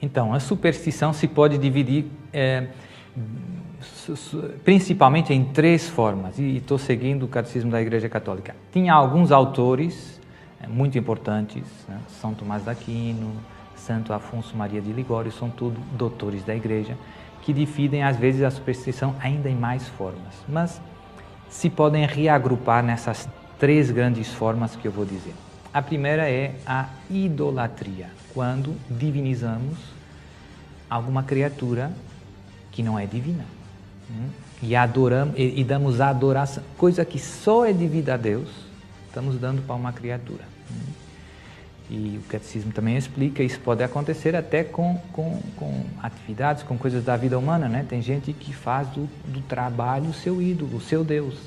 Então, a superstição se pode dividir principalmente em 3 formas, e estou seguindo o Catecismo da Igreja Católica. Tinha alguns autores muito importantes, né? São Tomás d'Aquino, Santo Afonso Maria de Ligório, são tudo doutores da Igreja, que dividem às vezes a superstição ainda em mais formas, mas se podem reagrupar nessas 3 grandes formas que eu vou dizer. A primeira é a idolatria, quando divinizamos alguma criatura que não é divina. E adoramos e damos adoração, coisa que só é devida a Deus, estamos dando para uma criatura. E o Catecismo também explica, isso pode acontecer até com atividades, com coisas da vida humana, né? Tem gente que faz do trabalho o seu ídolo, o seu Deus.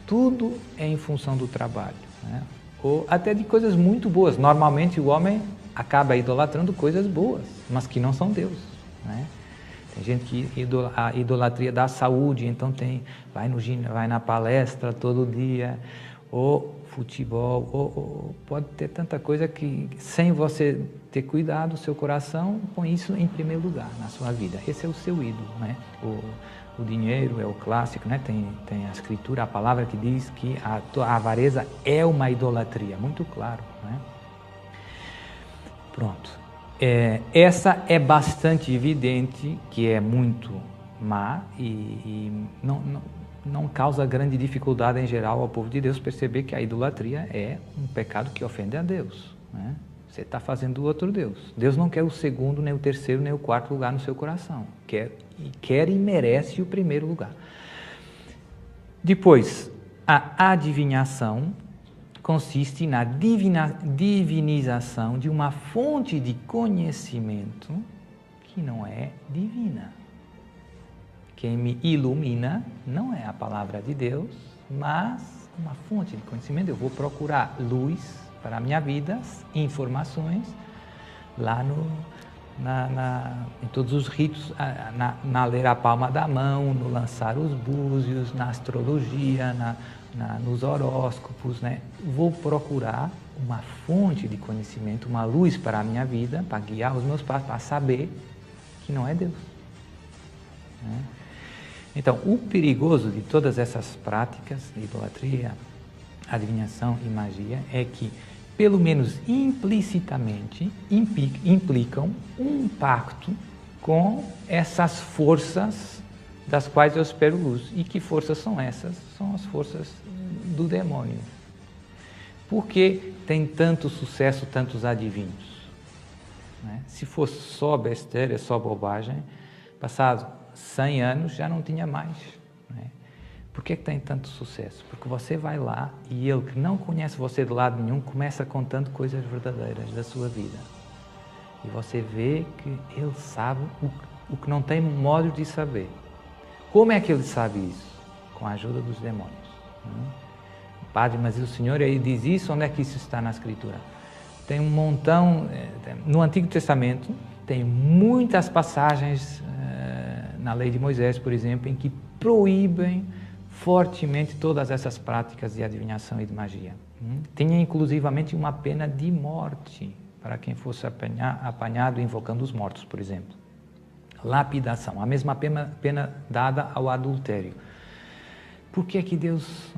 Tudo é em função do trabalho, né? Ou até de coisas muito boas. Normalmente o homem acaba idolatrando coisas boas, mas que não são Deus, né? Tem gente que a idolatria da saúde, então vai na palestra todo dia, ou futebol, ou pode ter tanta coisa que, sem você ter cuidado, o seu coração põe isso em primeiro lugar na sua vida. Esse é o seu ídolo, né? O dinheiro é o clássico, né? Tem a escritura, a palavra que diz que a avareza é uma idolatria, muito claro, né? Pronto. Essa é bastante evidente que é muito má e não causa grande dificuldade em geral ao povo de Deus perceber que a idolatria é um pecado que ofende a Deus, né? Você está fazendo outro Deus. Deus não quer o segundo, nem o terceiro, nem o quarto lugar no seu coração. Quer e merece o primeiro lugar. Depois, a adivinhação consiste na divinização de uma fonte de conhecimento que não é divina. Quem me ilumina não é a palavra de Deus, mas uma fonte de conhecimento. Eu vou procurar luz para a minha vida, informações, lá em todos os ritos, na ler a palma da mão, no lançar os búzios, na astrologia, nos horóscopos, né? Vou procurar uma fonte de conhecimento, uma luz para a minha vida, para guiar os meus passos, para saber que não é Deus, né? Então, o perigoso de todas essas práticas de idolatria, adivinhação e magia é que, pelo menos implicitamente, implicam um pacto com essas forças das quais eu espero luz. E que forças são essas? São as forças do demônio. Por que tem tanto sucesso, tantos adivinhos, né? Se fosse só besteira, só bobagem, passado 100 anos já não tinha mais, né? Por que tem tanto sucesso? Porque você vai lá e ele que não conhece você de lado nenhum começa contando coisas verdadeiras da sua vida. E você vê que ele sabe o que não tem modo de saber. Como é que ele sabe isso? Com a ajuda dos demônios. Padre, mas o Senhor aí diz isso? Onde é que isso está na Escritura? Tem um montão, no Antigo Testamento, tem muitas passagens na lei de Moisés, por exemplo, em que proíbem fortemente todas essas práticas de adivinhação e de magia. Tinha inclusivamente uma pena de morte para quem fosse apanhado invocando os mortos, por exemplo. Lapidação, a mesma pena dada ao adultério. Por que que Deus...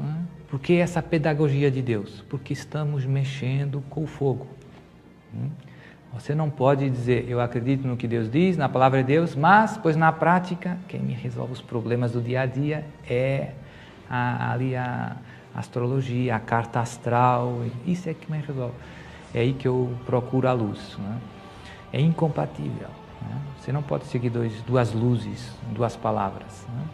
Por que essa pedagogia de Deus? Porque estamos mexendo com o fogo. Você não pode dizer, eu acredito no que Deus diz, na palavra de Deus, mas, pois na prática, quem me resolve os problemas do dia a dia é a astrologia, a carta astral, isso é que me resolve. É aí que eu procuro a luz, né? É incompatível, né? Você não pode seguir duas luzes, duas palavras, né?